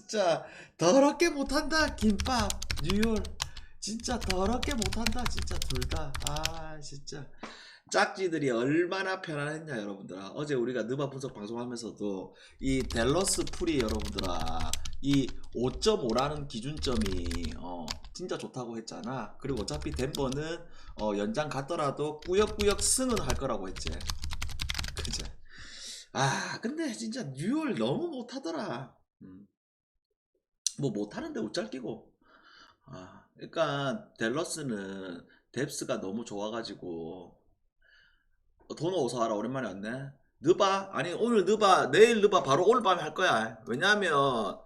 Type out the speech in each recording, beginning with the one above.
진짜 더럽게 못한다. 김밥 뉴욕 진짜 더럽게 못한다. 진짜 둘 다. 아 진짜 짝지들이 얼마나 편안했냐 여러분들아. 어제 우리가 느바 분석 방송하면서도 이 댈러스 풀이 여러분들아 이 5.5라는 기준점이 진짜 좋다고 했잖아. 그리고 어차피 덴버는 연장 갔더라도 꾸역꾸역 승은 할 거라고 했지. 그죠? 아 근데 진짜 뉴욕 너무 못하더라. 뭐 못하는데 웃잘 끼고. 아 그러니까 댈러스는 뎁스가 너무 좋아가지고 도노 오사하라 오랜만에 왔네. 느바? 아니 오늘 느바 내일 느바 바로 오늘 밤에 할 거야. 왜냐면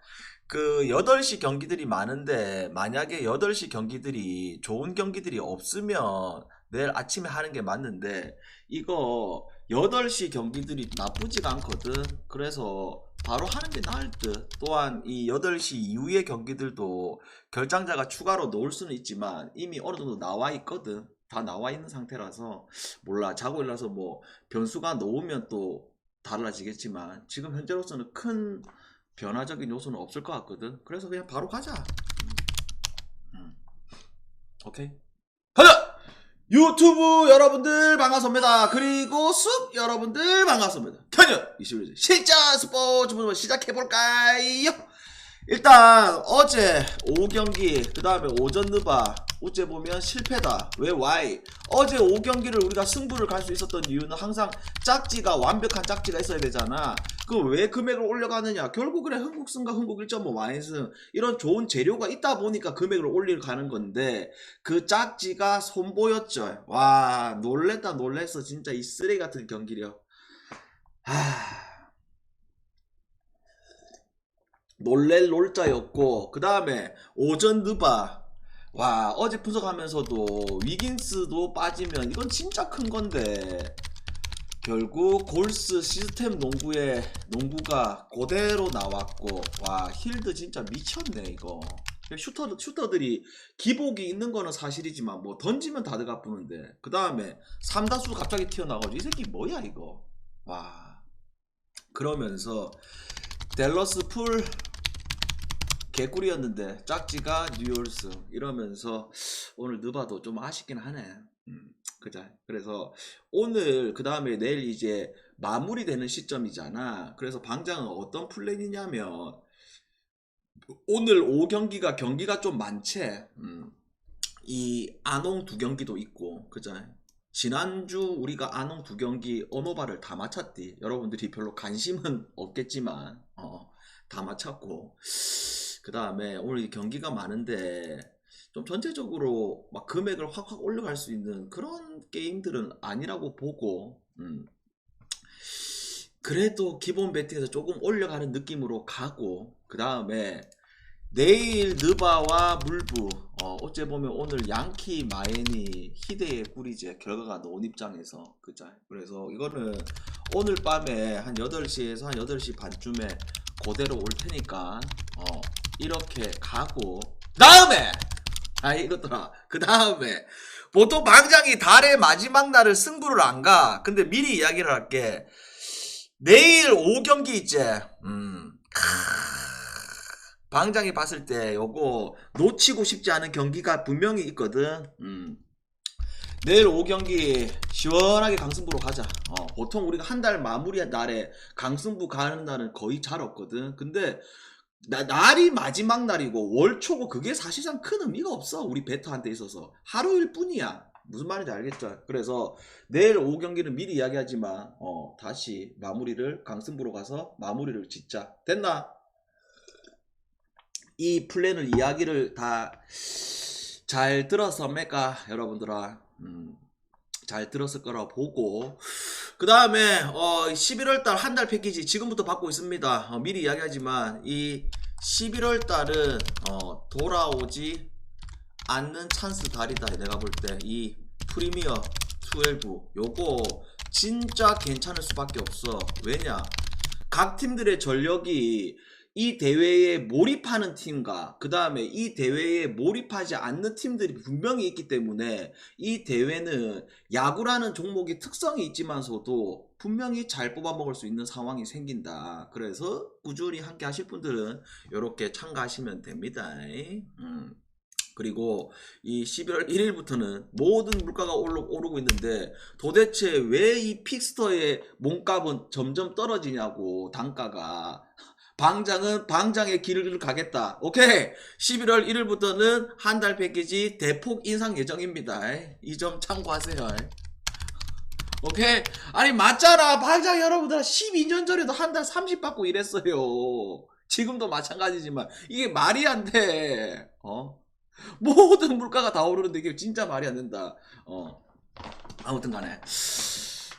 그 8시 경기들이 많은데 만약에 8시 경기들이 좋은 경기들이 없으면 내일 아침에 하는 게 맞는데 이거 8시 경기들이 나쁘지가 않거든. 그래서 바로 하는 게 나을 듯. 또한 이 8시 이후의 경기들도 결장자가 추가로 놓을 수는 있지만 이미 어느 정도 나와 있거든. 다 나와 있는 상태라서 몰라. 자고 일어나서 뭐 변수가 놓으면 또 달라지겠지만 지금 현재로서는 큰 변화적인 요소는 없을 것 같거든. 그래서 그냥 바로 가자. 오케이. 가자! 유튜브 여러분들 반갑습니다. 그리고 숲 여러분들 반갑습니다. 현현 21일 실전 스포츠 분석 시작해볼까요? 일단 어제 오후 경기 그 다음에 오전 느바 어째 보면 실패다. 왜 why? 어제 오후 경기를 우리가 승부를 갈 수 있었던 이유는 항상 짝지가 완벽한 짝지가 있어야 되잖아. 그 왜 금액을 올려가느냐? 결국 그래 흥국승과 흥국 1.5 와인승 이런 좋은 재료가 있다 보니까 금액을 올리러 가는 건데 그 짝지가 손보였죠. 와 놀랬다 놀랬어 진짜 이 쓰레기 같은 경기력. 놀랠 놀자였고 그 다음에 오전 느바 와 어제 분석하면서도 위긴스도 빠지면 이건 진짜 큰 건데 결국 골스 시스템 농구가 그대로 나왔고 와 힐드 진짜 미쳤네 이거. 슈터들이 기복이 있는 거는 사실이지만 뭐 던지면 다 들어가쁘는데 그 다음에 3다수 갑자기 튀어나가지고 이 새끼 뭐야 이거. 와 그러면서 댈러스 풀 개꿀이었는데 짝지가 뉴올스 이러면서 오늘 느바도 좀 아쉽긴 하네. 그자. 그래서 오늘 그 다음에 내일 이제 마무리되는 시점이잖아. 그래서 방장은 어떤 플랜이냐면 오늘 5경기가 좀 많지. 이 아농 2경기도 있고 그자. 지난주 우리가 아농 2경기 언어바를 다 맞췄디. 여러분들이 별로 관심은 없겠지만 다 맞췄고 그 다음에 오늘 경기가 많은데 좀 전체적으로 막 금액을 확 올려갈 수 있는 그런 게임들은 아니라고 보고 그래도 기본 배팅에서 조금 올려가는 느낌으로 가고 그 다음에 내일 느바와 물부 어째 보면 오늘 양키 마엔이 희대의 꿀이제 결과가 나온 입장에서 그자. 그래서 이거는 오늘 밤에 한 8시에서 한 8시 반쯤에 그대로 올 테니까 이렇게 가고 다음에 이것더라. 그 다음에 보통 방장이 달의 마지막 날을 승부를 안 가. 근데 미리 이야기를 할게. 내일 오후 경기 있지. 방장이 봤을 때 요거 놓치고 싶지 않은 경기가 분명히 있거든. 내일 오후 경기 시원하게 강승부로 가자. 보통 우리가 한 달 마무리 날에 강승부 가는 날은 거의 잘 없거든. 근데 날이 마지막 날이고 월초고 그게 사실상 큰 의미가 없어. 우리 베터한테 있어서 하루일 뿐이야. 무슨 말인지 알겠죠? 그래서 내일 오후 경기는 미리 이야기하지만 다시 마무리를 강승부로 가서 마무리를 짓자. 됐나? 이 플랜을 이야기를 다 잘 들었습니까 여러분들아? 잘 들었을 거라고 보고 그 다음에 11월달 한 달 패키지 지금부터 받고 있습니다. 미리 이야기하지만 이 11월달은 돌아오지 않는 찬스 달이다. 내가 볼 때 이 프리미어 12 요거 진짜 괜찮을 수밖에 없어. 왜냐 각 팀들의 전력이 이 대회에 몰입하는 팀과 그 다음에 이 대회에 몰입하지 않는 팀들이 분명히 있기 때문에 이 대회는 야구라는 종목의 특성이 있지만서도 분명히 잘 뽑아먹을 수 있는 상황이 생긴다. 그래서 꾸준히 함께 하실 분들은 이렇게 참가하시면 됩니다. 그리고 이 11월 1일부터는 모든 물가가 오르고 있는데 도대체 왜 이 픽스터의 몸값은 점점 떨어지냐고. 단가가. 방장은 방장의 길을 가겠다. 오케이. 11월 1일부터는 한 달 패키지 대폭 인상 예정입니다. 이 점 참고하세요. 오케이. 아니 맞잖아. 방장 여러분들 12년 전에도 한 달 30 받고 이랬어요. 지금도 마찬가지지만 이게 말이 안 돼. 모든 물가가 다 오르는데 이게 진짜 말이 안 된다. 아무튼 간에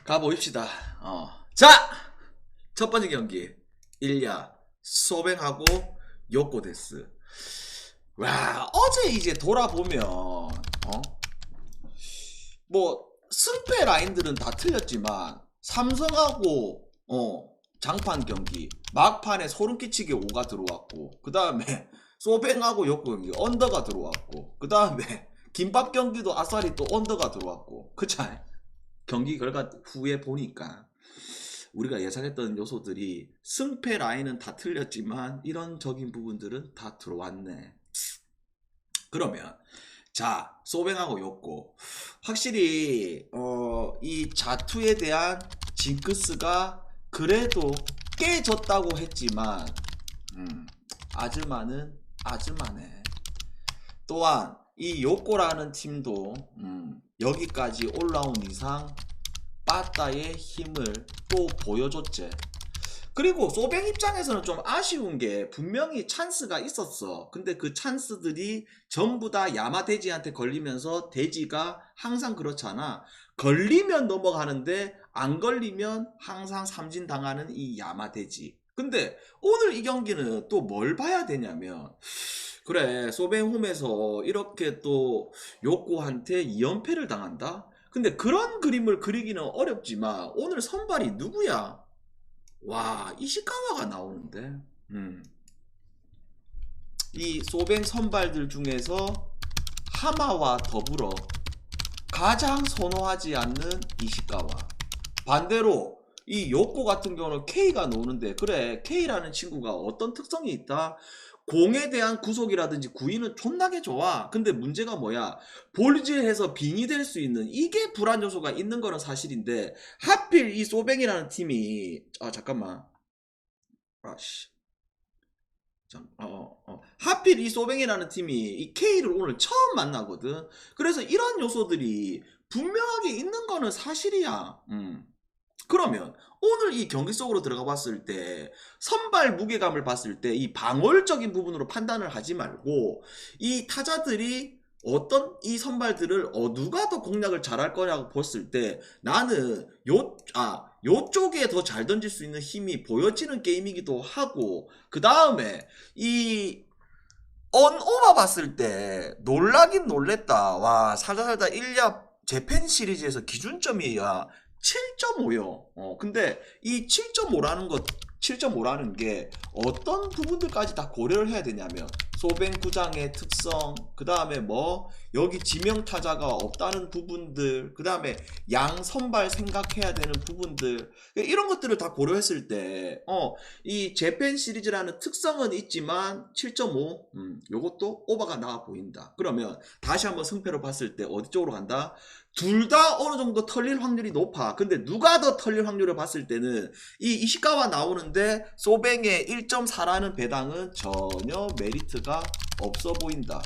가보입시다. 자, 첫 번째 경기 일야 소뱅하고 요코데스. 와, 어제 이제 돌아보면 뭐 승패 라인들은 다 틀렸지만 삼성하고 장판 경기 막판에 소름 끼치게 5가 들어왔고, 그 다음에 소뱅하고 요코 경기 언더가 들어왔고, 그 다음에 김밥 경기도 아싸리 또 언더가 들어왔고. 그쵸? 경기 결과 후에 보니까 우리가 예상했던 요소들이 승패 라인은 다 틀렸지만 이런적인 부분들은 다 들어왔네. 그러면 자, 소뱅하고 요코 확실히 이 자투에 대한 징크스가 그래도 깨졌다고 했지만 아즈마는 아즈마네. 또한 이 요코라는 팀도 여기까지 올라온 이상 빠따의 힘을 또 보여줬지. 그리고 소뱅 입장에서는 좀 아쉬운 게 분명히 찬스가 있었어. 근데 그 찬스들이 전부 다 야마돼지한테 걸리면서 돼지가 항상 그렇잖아. 걸리면 넘어가는데 안 걸리면 항상 삼진 당하는 이 야마돼지. 근데 오늘 이 경기는 또 뭘 봐야 되냐면, 그래 소뱅 홈에서 이렇게 또 요코한테 2연패를 당한다? 근데 그런 그림을 그리기는 어렵지만 오늘 선발이 누구야? 와, 이시카와가 나오는데. 이 소뱅 선발들 중에서 하마와 더불어 가장 선호하지 않는 이시카와. 반대로 이 요코 같은 경우는 K가 노는데, 그래 K라는 친구가 어떤 특성이 있다? 공에 대한 구속이라든지 구위는 존나게 좋아. 근데 문제가 뭐야? 볼질해서 빙이 될 수 있는 이게 불안 요소가 있는 거는 사실인데, 하필 이 소뱅이라는 팀이 잠깐만. 아씨. 하필 이 소뱅이라는 팀이 이 K를 오늘 처음 만나거든. 그래서 이런 요소들이 분명하게 있는 거는 사실이야. 그러면 오늘 이 경기 속으로 들어가 봤을 때 선발 무게감을 봤을 때 이 방어적인 부분으로 판단을 하지 말고 이 타자들이 어떤 이 선발들을 누가 더 공략을 잘할 거냐고 봤을 때 나는 요쪽에 더 잘 던질 수 있는 힘이 보여지는 게임이기도 하고, 그 다음에 이 언오바 봤을 때 놀라긴 놀랬다. 와, 살다 1야 재팬 시리즈에서 기준점이야 7.5요. 근데 이 7.5라는 게 어떤 부분들까지 다 고려를 해야 되냐면 소뱅 구장의 특성, 그 다음에 뭐 여기 지명 타자가 없다는 부분들, 그 다음에 양 선발 생각해야 되는 부분들, 이런 것들을 다 고려했을 때 이 재팬 시리즈라는 특성은 있지만 7.5 요것도 오버가 나와 보인다. 그러면 다시 한번 승패로 봤을 때 어디 쪽으로 간다? 둘 다 어느 정도 털릴 확률이 높아. 근데 누가 더 털릴 확률을 봤을 때는 이 이시카와 나오는데 소뱅의 1.4라는 배당은 전혀 메리트가 없어 보인다.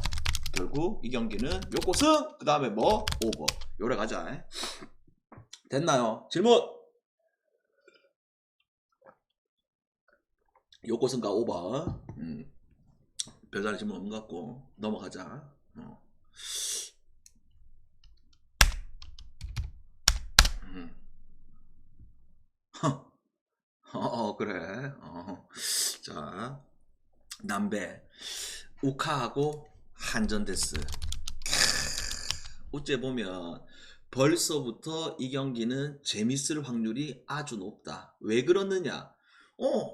결국 이 경기는 요코 승, 그 다음에 뭐 오버. 요래 가자. 됐나요? 질문. 요코 승과 오버. 별다른 질문 없는 것 같고 넘어가자. 그래. 자, 남배 우카하고 한전데스. 어째 보면 벌써부터 이 경기는 재밌을 확률이 아주 높다. 왜 그러느냐?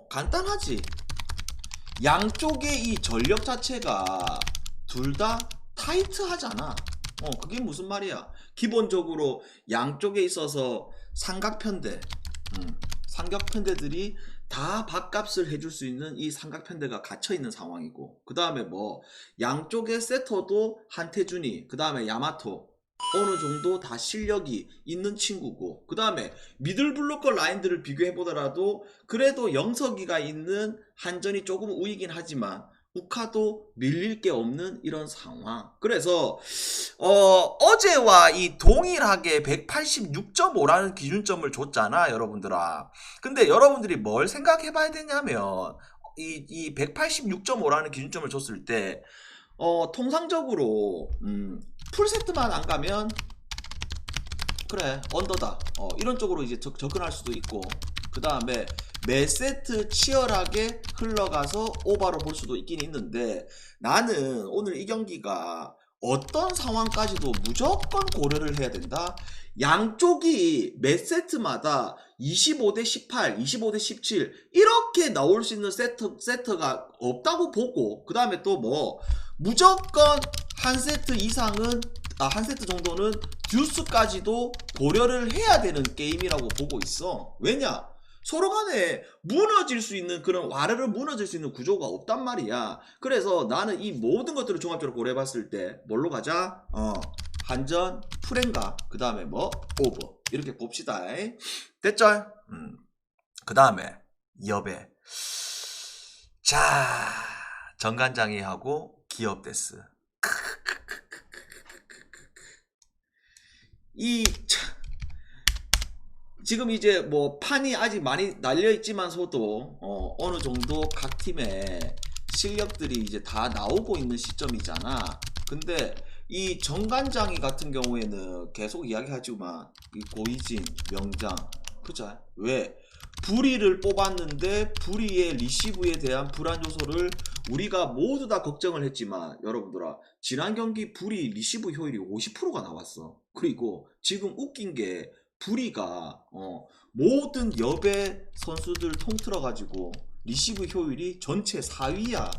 간단하지. 양쪽의 이 전력 자체가 둘 다 타이트하잖아. 그게 무슨 말이야? 기본적으로 양쪽에 있어서 삼각편대, 삼각편대들이 다 밥값을 해줄 수 있는 이 삼각편대가 갇혀 있는 상황이고, 그 다음에 뭐 양쪽의 세터도 한태준이, 그 다음에 야마토 어느 정도 다 실력이 있는 친구고, 그 다음에 미들블로커 라인들을 비교해 보더라도 그래도 영석이가 있는 한전이 조금 우위긴 하지만 우카도 밀릴 게 없는 이런 상황. 그래서 어제와 이 동일하게 186.5라는 기준점을 줬잖아, 여러분들아. 근데 여러분들이 뭘 생각해 봐야 되냐면 이 186.5라는 기준점을 줬을 때 통상적으로 풀세트만 안 가면 그래 언더다 이런 쪽으로 이제 접근할 수도 있고, 그 다음에 매 세트 치열하게 흘러가서 오바로 볼 수도 있긴 있는데, 나는 오늘 이 경기가 어떤 상황까지도 무조건 고려를 해야 된다. 양쪽이 매 세트마다 25대 18, 25대 17 이렇게 나올 수 있는 세트가 없다고 보고, 그 다음에 또 뭐 무조건 한 세트 이상은 한 세트 정도는 듀스까지도 고려를 해야 되는 게임이라고 보고 있어. 왜냐? 서로 간에 무너질 수 있는 그런 와르르 무너질 수 있는 구조가 없단 말이야. 그래서 나는 이 모든 것들을 종합적으로 고려해 봤을 때 뭘로 가자? 한전, 프렌가, 그 다음에 뭐 오버 이렇게 봅시다. 됐죠? 그 다음에 여배. 자, 정관장이하고 기업데스. 지금 이제 뭐 판이 아직 많이 날려있지만서도 어느 정도 각 팀의 실력들이 이제 다 나오고 있는 시점이잖아. 근데 이 정관장이 같은 경우에는 계속 이야기하지만 이 고이진, 명장, 그죠? 왜? 부리를 뽑았는데 부리의 리시브에 대한 불안 요소를 우리가 모두 다 걱정을 했지만, 여러분들아, 지난 경기 부리 리시브 효율이 50%가 나왔어. 그리고 지금 웃긴 게 부리가 모든 여배 선수들 통틀어 가지고 리시브 효율이 전체 4위야.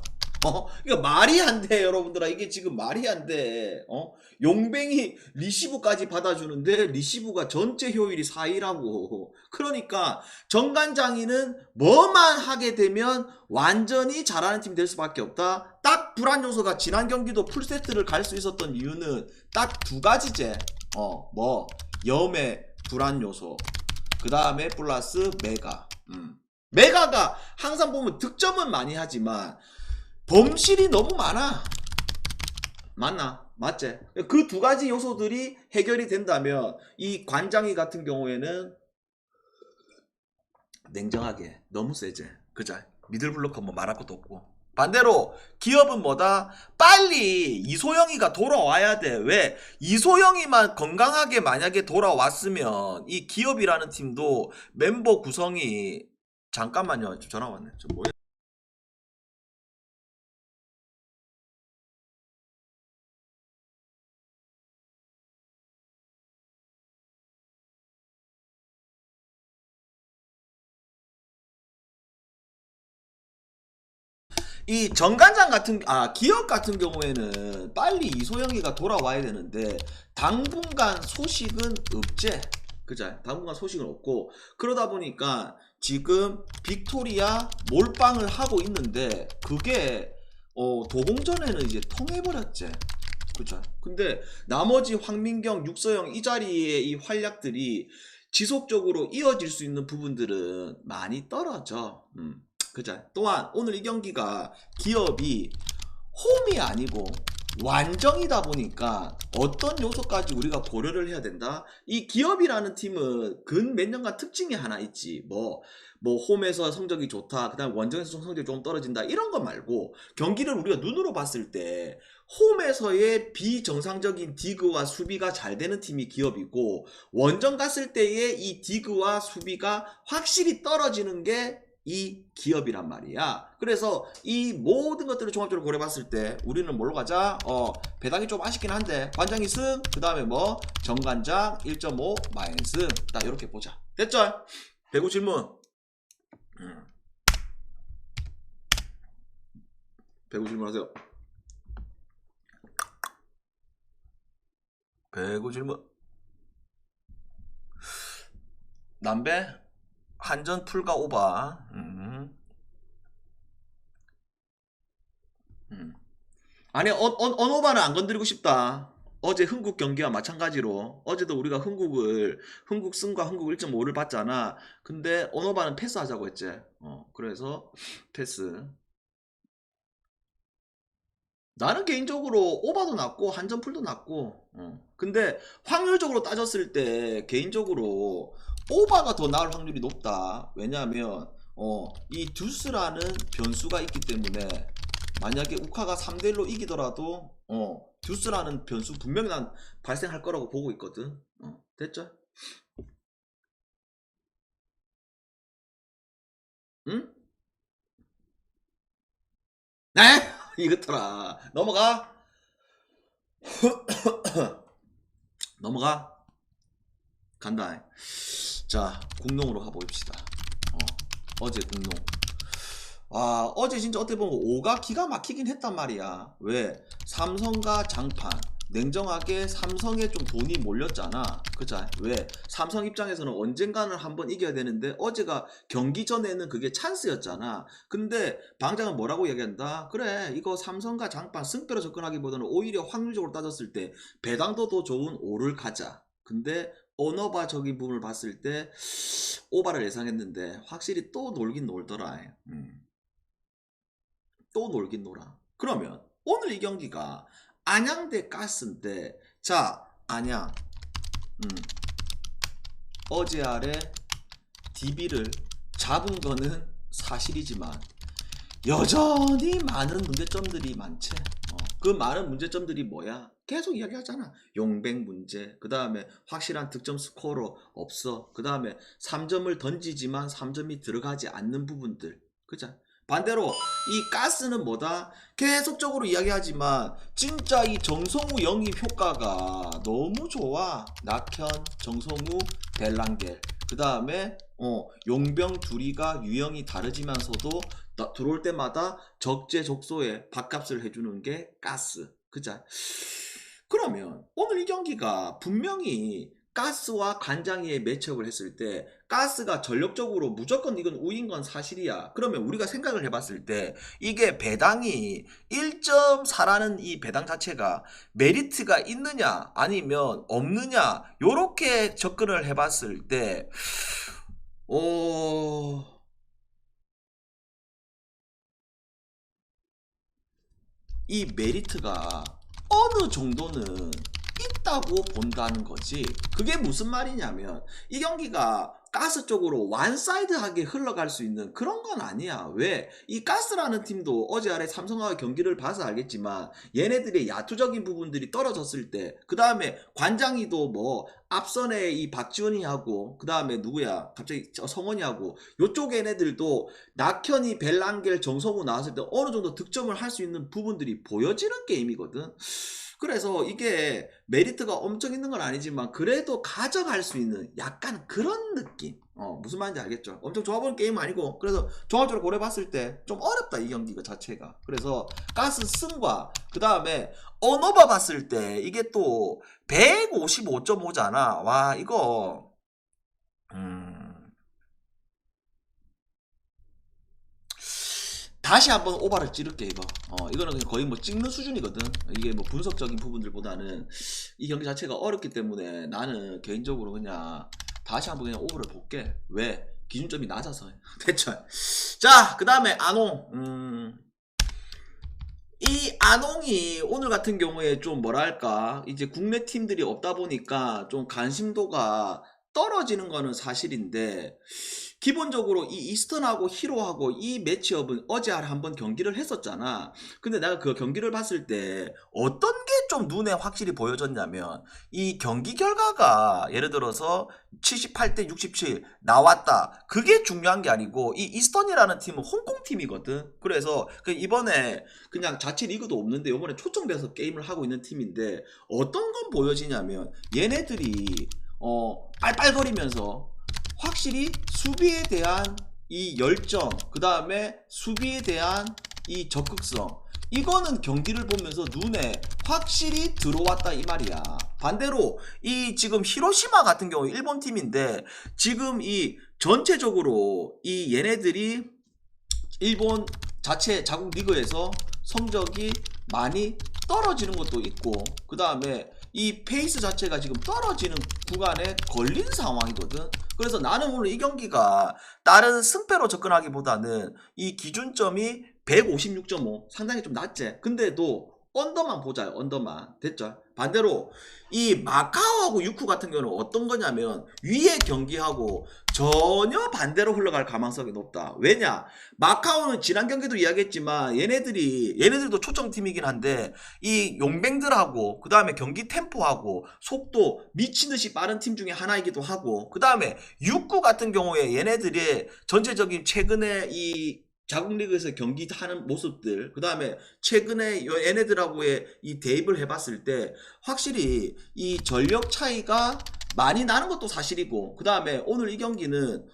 그러니까 말이 안 돼, 여러분들아. 이게 지금 말이 안 돼. 용뱅이 리시브까지 받아주는데 리시브가 전체 효율이 4위라고. 그러니까 정관장이는 뭐만 하게 되면 완전히 잘하는 팀이 될 수밖에 없다. 딱 불안 요소가 지난 경기도 풀세트를 갈 수 있었던 이유는 딱 두 가지제. 뭐 염의 불안 요소, 그 다음에 플러스 메가. 메가가 항상 보면 득점은 많이 하지만 범실이 너무 많아. 맞나? 맞지? 그 두 가지 요소들이 해결이 된다면 이 관장이 같은 경우에는 냉정하게 너무 세지. 그죠? 미들블로커 뭐 말할 것도 없고. 반대로 기업은 뭐다? 빨리 이소영이가 돌아와야 돼. 왜? 이소영이만 건강하게 만약에 돌아왔으면 이 기업이라는 팀도 멤버 구성이, 잠깐만요, 전화 왔네. 저 뭐야? 이 정관장 같은 기업 같은 경우에는 빨리 이소영이가 돌아와야 되는데 당분간 소식은 없제. 그죠? 당분간 소식은 없고, 그러다 보니까 지금 빅토리아 몰빵을 하고 있는데 그게 도봉전에는 이제 통해버렸지. 그죠? 근데 나머지 황민경, 육서영 이 자리에 이 활약들이 지속적으로 이어질 수 있는 부분들은 많이 떨어져. 그죠? 또한 오늘 이 경기가 기업이 홈이 아니고 완정이다 보니까 어떤 요소까지 우리가 고려를 해야 된다? 이 기업이라는 팀은 근 몇 년간 특징이 하나 있지. 뭐 홈에서 성적이 좋다, 그 다음에 원정에서 성적이 좀 떨어진다, 이런 거 말고 경기를 우리가 눈으로 봤을 때 홈에서의 비정상적인 디그와 수비가 잘 되는 팀이 기업이고, 원정 갔을 때의 이 디그와 수비가 확실히 떨어지는 게 이 기업이란 말이야. 그래서 이 모든 것들을 종합적으로 고려봤을 때 우리는 뭘로 가자? 배당이 좀 아쉽긴 한데 관장이 승, 그 다음에 뭐 정관장 1.5 마이너스, 딱 이렇게 보자. 됐죠? 배구 질문. 배구 질문하세요. 배구 질문. 남배 한전 풀과 오바. 아니 언오바는 안 건드리고 싶다. 어제 흥국 경기와 마찬가지로 어제도 우리가 흥국 승과 흥국 1.5를 봤잖아. 근데 언오바는 패스하자고 했지. 그래서 패스. 나는 개인적으로 오바도 낮고 한전풀도 낮고. 근데 확률적으로 따졌을 때 개인적으로 오바가 더 나을 확률이 높다. 왜냐하면 이 듀스라는 변수가 있기 때문에 만약에 우카가 3대1로 이기더라도 듀스라는 변수 분명히 난 발생할 거라고 보고 있거든. 됐죠? 응? 네? 이것더라. 넘어가. 넘어가. 간다. 자, 공룡으로 가봅시다. 어제 공룡. 어제 진짜 어떻게 보면 5가 기가 막히긴 했단 말이야. 왜? 삼성과 장판. 냉정하게 삼성에 좀 돈이 몰렸잖아. 그죠? 왜? 삼성 입장에서는 언젠가는 한번 이겨야 되는데 어제가 경기 전에는 그게 찬스였잖아. 근데 방장은 뭐라고 얘기한다? 그래, 이거 삼성과 장판 승패로 접근하기보다는 오히려 확률적으로 따졌을 때 배당도 더 좋은 5를 가자. 근데 언어바적인 부분을 봤을 때 오바를 예상했는데 확실히 또 놀긴 놀더라. 또 놀긴 놀아. 그러면 오늘 이 경기가 안양 대 가스인데, 자, 안양 어제 아래 DB를 잡은 거는 사실이지만 여전히 많은 문제점들이 많지. 그 많은 문제점들이 뭐야? 계속 이야기하잖아. 용백 문제, 그 다음에 확실한 득점 스코어로 없어, 그 다음에 3점을 던지지만 3점이 들어가지 않는 부분들. 그죠? 반대로 이 가스는 뭐다? 계속적으로 이야기하지만 진짜 이 정성우 영입 효과가 너무 좋아. 낙현, 정성우, 벨랑겔, 그 다음에 용병 둘이가 유형이 다르지만서도 들어올 때마다 적재적소에 밥값을 해주는 게 가스. 그자? 그러면 오늘 이 경기가 분명히 가스와 관장이의 매치업을 했을 때 가스가 전력적으로 무조건 이건 우인 건 사실이야. 그러면 우리가 생각을 해봤을 때 이게 배당이 1.4라는 이 배당 자체가 메리트가 있느냐 아니면 없느냐, 요렇게 접근을 해봤을 때 이 메리트가 어느 정도는 있다고 본다는 거지. 그게 무슨 말이냐면 이 경기가 가스 쪽으로 완사이드하게 흘러갈 수 있는 그런 건 아니야. 왜? 이 가스라는 팀도 어제 아래 삼성과 경기를 봐서 알겠지만 얘네들의 야투적인 부분들이 떨어졌을 때, 그 다음에 관장이도 뭐 앞선에 이 박지원이 하고 그 다음에 누구야 갑자기 성원이 하고 요쪽 얘네들도 낙현이 벨랑겔 정성우 나왔을 때 어느 정도 득점을 할 수 있는 부분들이 보여지는 게임이거든. 그래서 이게 메리트가 엄청 있는 건 아니지만 그래도 가져갈 수 있는 약간 그런 느낌. 무슨 말인지 알겠죠? 엄청 좋아 보이는 게임은 아니고, 그래서 종합적으로 고려봤을 때 좀 어렵다 이 경기 자체가. 그래서 가스 승과 그 다음에 언어바 봤을 때 이게 또 155.5잖아. 와, 이거 다시 한번 오바를 찌를게. 이거는 그냥 거의 뭐 찍는 수준이거든. 이게 뭐 분석적인 부분들보다는 이 경기 자체가 어렵기 때문에 나는 개인적으로 그냥 다시 한번 그냥 오버를 볼게. 왜? 기준점이 낮아서. 됐죠? 자, 그 다음에 아농. 이 아농이 오늘 같은 경우에 좀 뭐랄까, 이제 국내 팀들이 없다 보니까 좀 관심도가 떨어지는 거는 사실인데, 기본적으로 이 이스턴하고 히로하고 이 매치업은 어제 한번 경기를 했었잖아. 근데 내가 그 경기를 봤을 때 어떤 게 좀 눈에 확실히 보여졌냐면, 이 경기 결과가 예를 들어서 78대 67 나왔다, 그게 중요한 게 아니고 이 이스턴이라는 팀은 홍콩 팀이거든. 그래서 이번에 그냥 자체 리그도 없는데 이번에 초청돼서 게임을 하고 있는 팀인데, 어떤 건 보여지냐면 얘네들이 빨빨거리면서 확실히 수비에 대한 이 열정, 그 다음에 수비에 대한 이 적극성, 이거는 경기를 보면서 눈에 확실히 들어왔다 이 말이야. 반대로 이 지금 히로시마 같은 경우 일본 팀인데 지금 이 전체적으로 이 얘네들이 일본 자체 자국 리그에서 성적이 많이 떨어지는 것도 있고, 그 다음에 이 페이스 자체가 지금 떨어지는 구간에 걸린 상황이거든. 그래서 나는 오늘 이 경기가 다른 승패로 접근하기보다는 이 기준점이 156.5 상당히 좀 낮지. 근데도 언더만 보자요. 언더만. 됐죠? 반대로 이 마카오하고 유쿠 같은 경우는 어떤 거냐면 위에 경기하고 전혀 반대로 흘러갈 가능성이 높다. 왜냐? 마카오는 지난 경기도 이야기했지만 얘네들도 초청팀이긴 한데 이 용뱅들하고 그 다음에 경기 템포하고 속도 미친듯이 빠른 팀 중에 하나이기도 하고, 그 다음에 유쿠 같은 경우에 얘네들의 전체적인 최근에 이 자국 리그에서 경기하는 모습들, 그 다음에 최근에 얘네들하고의 이 대입을 해봤을 때 확실히 이 전력 차이가 많이 나는 것도 사실이고, 그 다음에 오늘 이 경기는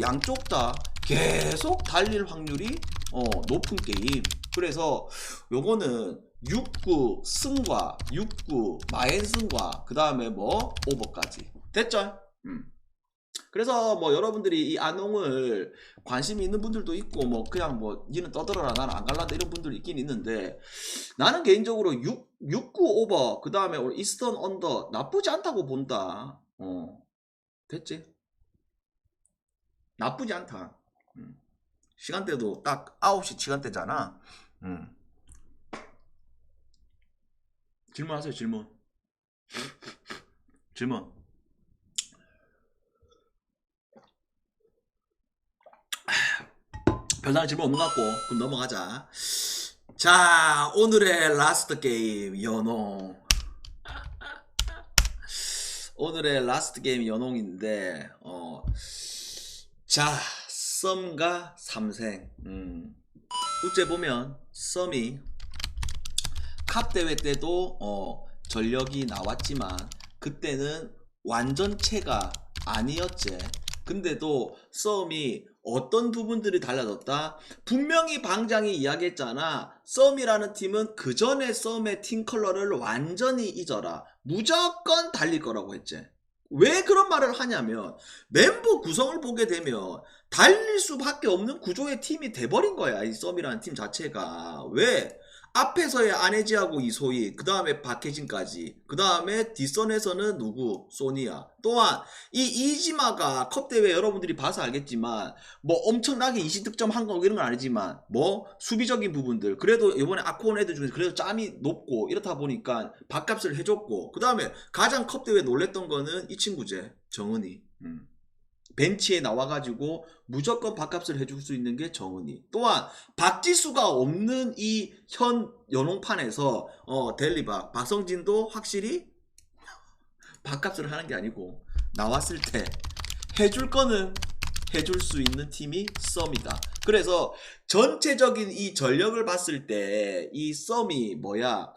양쪽 다 계속 달릴 확률이 높은 게임. 그래서 요거는 6구 승과 6구 마엔 승과 그 다음에 뭐 오버까지 됐죠? 그래서 뭐 여러분들이 이 안홍을 관심이 있는 분들도 있고 뭐 그냥 뭐 니는 떠들어라 나는 안 갈란다 이런 분들이 있긴 있는데, 나는 개인적으로 6구 오버 그 다음에 이스턴 언더 나쁘지 않다고 본다. 됐지? 나쁘지 않다. 시간대도 딱 9시 시간대잖아. 질문하세요. 질문. 별다른 질문 없는 것 같고 그럼 넘어가자. 자, 오늘의 라스트 게임 연홍. 오늘의 라스트 게임 연홍인데 자, 썸과 삼생. 어째 보면 썸이 컵 대회 때도 전력이 나왔지만 그때는 완전체가 아니었지. 근데도 썸이 어떤 부분들이 달라졌다? 분명히 방장이 이야기했잖아. 썸이라는 팀은 그 전에 썸의 팀 컬러를 완전히 잊어라. 무조건 달릴 거라고 했지. 왜 그런 말을 하냐면 멤버 구성을 보게 되면 달릴 수밖에 없는 구조의 팀이 돼버린 거야. 이 썸이라는 팀 자체가. 왜? 앞에서의 안혜지하고 이소희, 그 다음에 박혜진까지, 그 다음에 뒷선에서는 누구? 소니아. 또한 이 이지마가 컵대회 여러분들이 봐서 알겠지만 뭐 엄청나게 20득점 한 거 이런 건 아니지만 뭐 수비적인 부분들 그래도 이번에 아코온 애들 중에서 그래도 짬이 높고 이렇다 보니까 밥값을 해줬고, 그 다음에 가장 컵대회 놀랬던 거는 이 친구제 정은이. 벤치에 나와가지고 무조건 밥값을 해줄 수 있는 게 정은이. 또한 박지수가 없는 이 현 연홍판에서 델리박 박성진도 확실히 밥값을 하는 게 아니고 나왔을 때 해줄 거는 해줄 수 있는 팀이 썸이다. 그래서 전체적인 이 전력을 봤을 때 이 썸이 뭐야,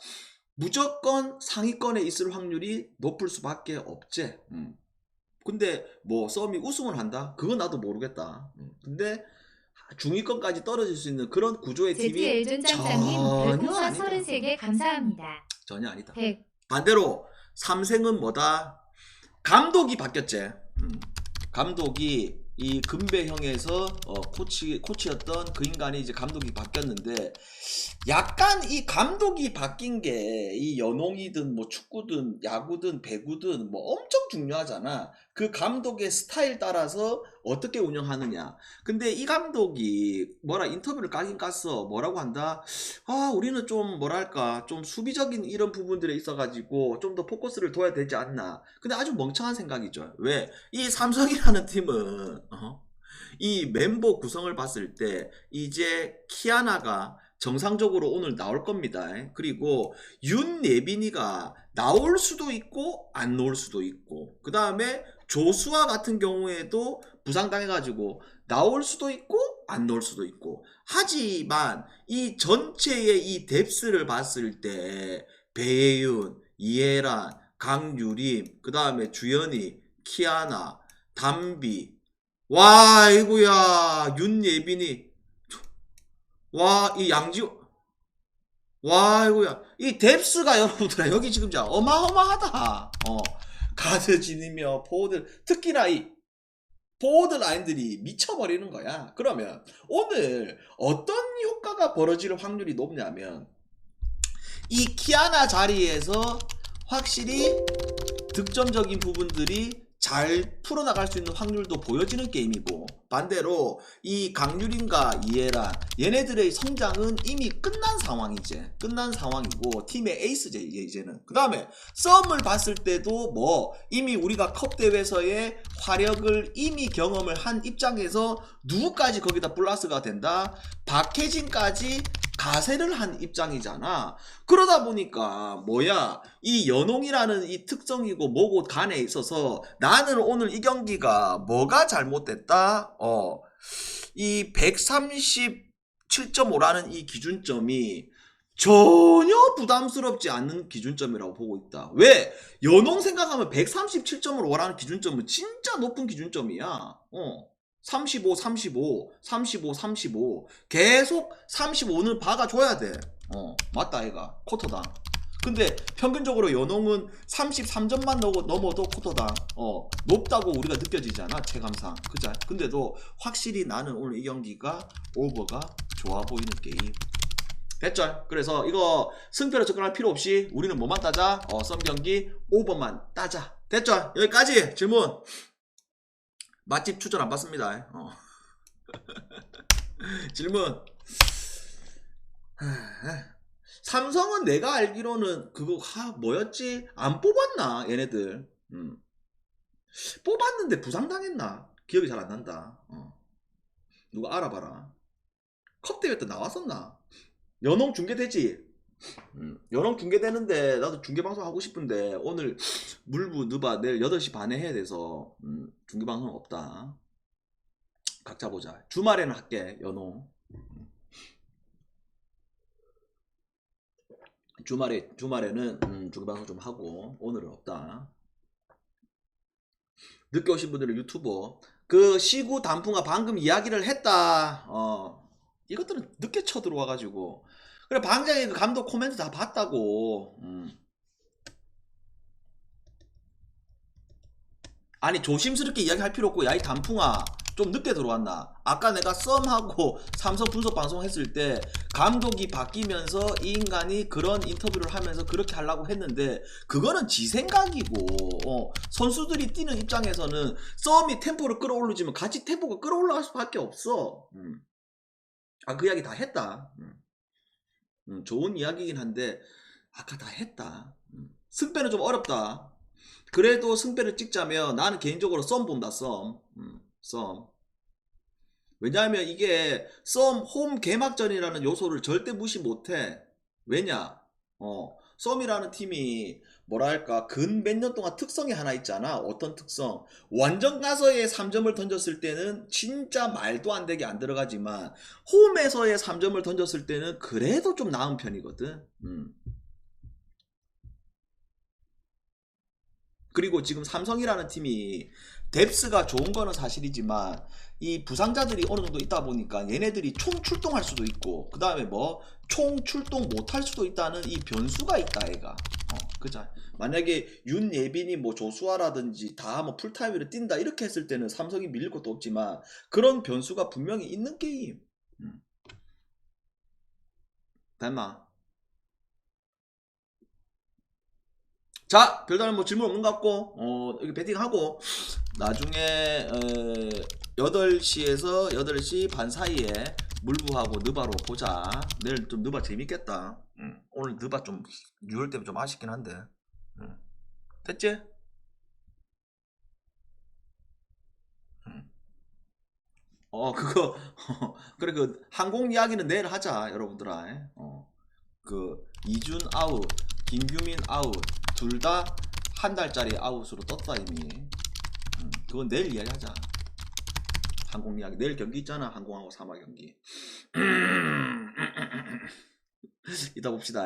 무조건 상위권에 있을 확률이 높을 수밖에 없지. 근데 뭐 썸이 우승을 한다? 그건 나도 모르겠다. 근데 중위권까지 떨어질 수 있는 그런 구조의 팀이 전혀 아니다. 33개 감사합니다. 전혀 아니다. 100. 반대로 삼생은 뭐다? 감독이 바뀌었지. 감독이 이 금배형에서 코치였던 그 인간이 이제 감독이 바뀌었는데, 약간 이 감독이 바뀐 게 이 연홍이든 뭐 축구든 야구든 배구든 뭐 엄청 중요하잖아. 그 감독의 스타일 따라서 어떻게 운영하느냐. 근데 이 감독이 인터뷰를 까긴 깠어. 뭐라고 한다? 우리는 좀 뭐랄까 좀 수비적인 이런 부분들에 있어가지고 좀 더 포커스를 둬야 되지 않나. 근데 아주 멍청한 생각이죠. 왜? 이 삼성이라는 팀은 이 멤버 구성을 봤을 때 이제 키아나가 정상적으로 오늘 나올 겁니다. 그리고 윤예빈이가 나올 수도 있고 안 나올 수도 있고, 그 다음에 조수아 같은 경우에도 부상당해가지고 나올 수도 있고 안 나올 수도 있고. 하지만 이 전체의 이 뎁스를 봤을 때 배예윤, 이해란, 강유림, 그 다음에 주연이, 키아나, 담비, 와 아이고야 윤예빈이, 와 이 양지호, 와, 이거야. 이 뎁스가 여러분들 여기 지금 자 어마어마하다. 가드 지니며 포워드, 특히나 이 포워드 라인들이 미쳐버리는 거야. 그러면 오늘 어떤 효과가 벌어질 확률이 높냐면 이 키아나 자리에서 확실히 득점적인 부분들이 잘 풀어나갈 수 있는 확률도 보여지는 게임이고, 반대로 이 강유린과 이에라 얘네들의 성장은 이미 끝난 상황이지. 끝난 상황이고 팀의 에이스제 이제는. 그 다음에 썸을 봤을 때도 뭐 이미 우리가 컵 대회에서의 화력을 이미 경험을 한 입장에서 누구까지 거기다 플러스가 된다? 박혜진까지 가세를 한 입장이잖아. 그러다 보니까 뭐야, 이 연홍이라는 이 특성이고 뭐고 간에 있어서 나는 오늘 이 경기가 뭐가 잘못됐다? 이 137.5라는 이 기준점이 전혀 부담스럽지 않는 기준점이라고 보고 있다. 왜? 연홍 생각하면 137.5라는 기준점은 진짜 높은 기준점이야. 35, 35, 35, 35. 계속 35는 박아줘야 돼. 맞다, 얘가. 쿼터당. 근데 평균적으로 연홍은 33점만 넘어도 쿼터당 높다고 우리가 느껴지잖아, 체감상. 그죠? 근데도 확실히 나는 오늘 이 경기가 오버가 좋아 보이는 게임. 됐죠? 그래서 이거 승패로 접근할 필요 없이 우리는 뭐만 따자? 썸 경기 오버만 따자. 됐죠? 여기까지 질문. 맛집 추천 안 받습니다. 질문. 삼성은 내가 알기로는 그거 뭐였지? 안 뽑았나 얘네들? 뽑았는데 부상당했나? 기억이 잘 안 난다. 누가 알아봐라. 컵 대회 때 나왔었나? 연홍 중계되지? 연홍 중계되는데 나도 중계방송 하고 싶은데 오늘 물부 느바 내일 8시 반에 해야 돼서 중계방송 없다. 각자 보자. 주말에는 할게. 연홍 주말에는 중계방송 좀 하고 오늘은 없다. 늦게 오신 분들은 유튜버 그 시구 단풍아 방금 이야기를 했다. 이것들은 늦게 쳐들어와가지고 그래. 방장이 그 감독 코멘트 다 봤다고. 아니 조심스럽게 이야기할 필요 없고, 야 이 단풍아 좀 늦게 들어왔나. 아까 내가 썸하고 삼성 분석 방송 했을 때 감독이 바뀌면서 이 인간이 그런 인터뷰를 하면서 그렇게 하려고 했는데 그거는 지 생각이고, 선수들이 뛰는 입장에서는 썸이 템포를 끌어올리지만 같이 템포가 끌어올라갈 수밖에 없어. 그 이야기 다 했다. 좋은 이야기긴 한데 아까 다 했다. 승패는 좀 어렵다. 그래도 승패를 찍자면 나는 개인적으로 썸 본다. 썸. 왜냐하면 이게 썸 홈 개막전이라는 요소를 절대 무시 못해. 왜냐? 썸이라는 팀이 뭐랄까 근 몇 년 동안 특성이 하나 있잖아. 어떤 특성? 완전 가서의 3점을 던졌을 때는 진짜 말도 안 되게 안 들어가지만 홈에서의 3점을 던졌을 때는 그래도 좀 나은 편이거든. 그리고 지금 삼성이라는 팀이 뎁스가 좋은 거는 사실이지만 이 부상자들이 어느 정도 있다 보니까 얘네들이 총 출동할 수도 있고, 그 다음에 뭐 총 출동 못할 수도 있다는 이 변수가 있다, 얘가. 그죠? 만약에 윤예빈이 뭐 조수아라든지 다 뭐 풀타임으로 뛴다 이렇게 했을 때는 삼성이 밀릴 것도 없지만 그런 변수가 분명히 있는 게임. 됐나? 자, 별다른 뭐 질문 없는 것 같고, 여기 배팅하고, 나중에, 8시에서 8시 반 사이에 물부하고 느바로 보자. 내일 좀 느바 재밌겠다. 오늘 느바 좀, 6월 때문에 좀 아쉽긴 한데. 됐지? 그거, 그래, 그, 항공 이야기는 내일 하자, 여러분들아. 그, 이준 아웃, 김규민 아웃, 둘 다 한 달짜리 아웃으로 떴다 이미. 그건 내일 이야기하자. 항공 이야기. 내일 경기 있잖아. 항공하고 사마 경기. 이따 봅시다.